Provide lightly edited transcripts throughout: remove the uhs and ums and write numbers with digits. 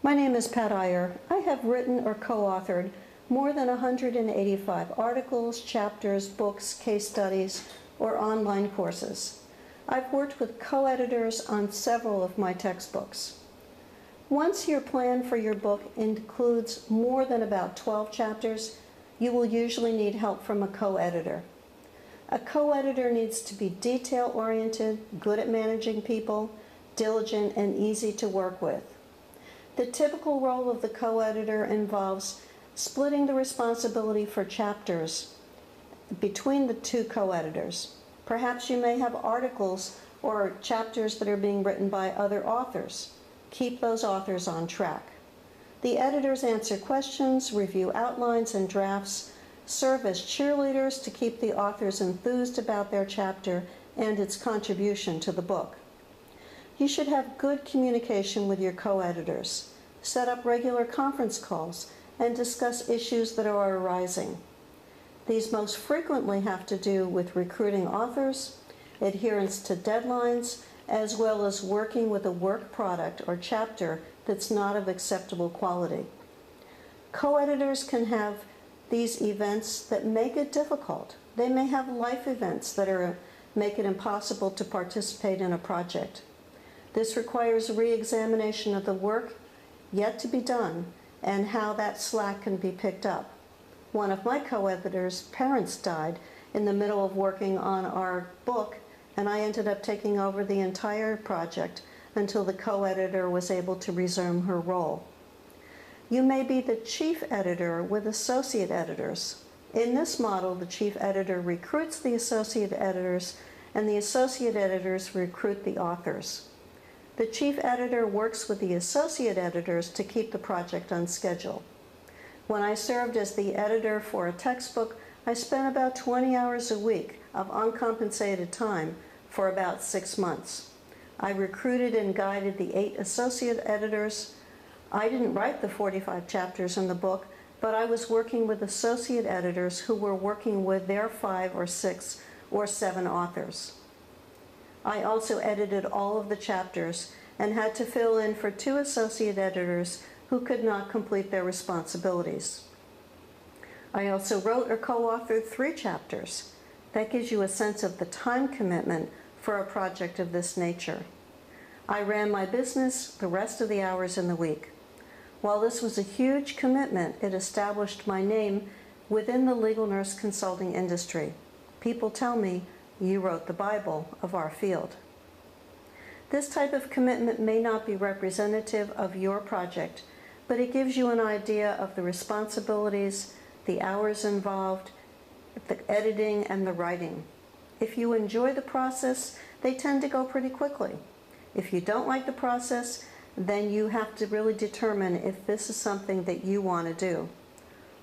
My name is Pat Iyer. I have written or co-authored more than 185 articles, chapters, books, case studies, or online courses. I've worked with co-editors on several of my textbooks. Once your plan for your book includes more than about 12 chapters, you will usually need help from a co-editor. A co-editor needs to be detail-oriented, good at managing people, diligent, and easy to work with. The typical role of the co-editor involves splitting the responsibility for chapters between the two co-editors. Perhaps you may have articles or chapters that are being written by other authors. Keep those authors on track. The editors answer questions, review outlines and drafts, serve as cheerleaders to keep the authors enthused about their chapter and its contribution to the book. You should have good communication with your co-editors. Set up regular conference calls and discuss issues that are arising. These most frequently have to do with recruiting authors, adherence to deadlines, as well as working with a work product or chapter that's not of acceptable quality. Co-editors can have these events that make it difficult. They may have life events that make it impossible to participate in a project. This requires re-examination of the work yet to be done and how that slack can be picked up. One of my co-editors' parents died in the middle of working on our book, and I ended up taking over the entire project until the co-editor was able to resume her role. You may be the chief editor with associate editors. In this model, the chief editor recruits the associate editors, and the associate editors recruit the authors. The chief editor works with the associate editors to keep the project on schedule. When I served as the editor for a textbook, I spent about 20 hours a week of uncompensated time for about 6 months. I recruited and guided the 8 associate editors. I didn't write the 45 chapters in the book, but I was working with associate editors who were working with their 5 or 6 or 7 authors. I also edited all of the chapters and had to fill in for 2 associate editors who could not complete their responsibilities. I also wrote or co-authored 3 chapters. That gives you a sense of the time commitment for a project of this nature. I ran my business the rest of the hours in the week. While this was a huge commitment, it established my name within the legal nurse consulting industry. People tell me, "You wrote the Bible of our field." This type of commitment may not be representative of your project, but it gives you an idea of the responsibilities, the hours involved, the editing, and the writing. If you enjoy the process, they tend to go pretty quickly. If you don't like the process, then you have to really determine if this is something that you want to do,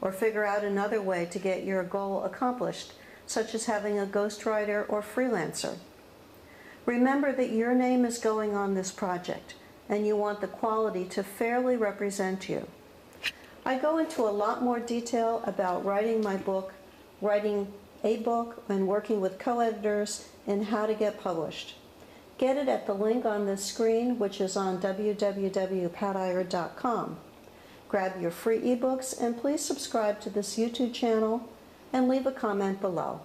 or figure out another way to get your goal accomplished, such as having a ghostwriter or freelancer. Remember that your name is going on this project, and you want the quality to fairly represent you. I go into a lot more detail about writing my book, writing a book, and working with co-editors, and how to get published. Get it at the link on this screen, which is on www.patiyer.com. Grab your free ebooks, and please subscribe to this YouTube channel and leave a comment below.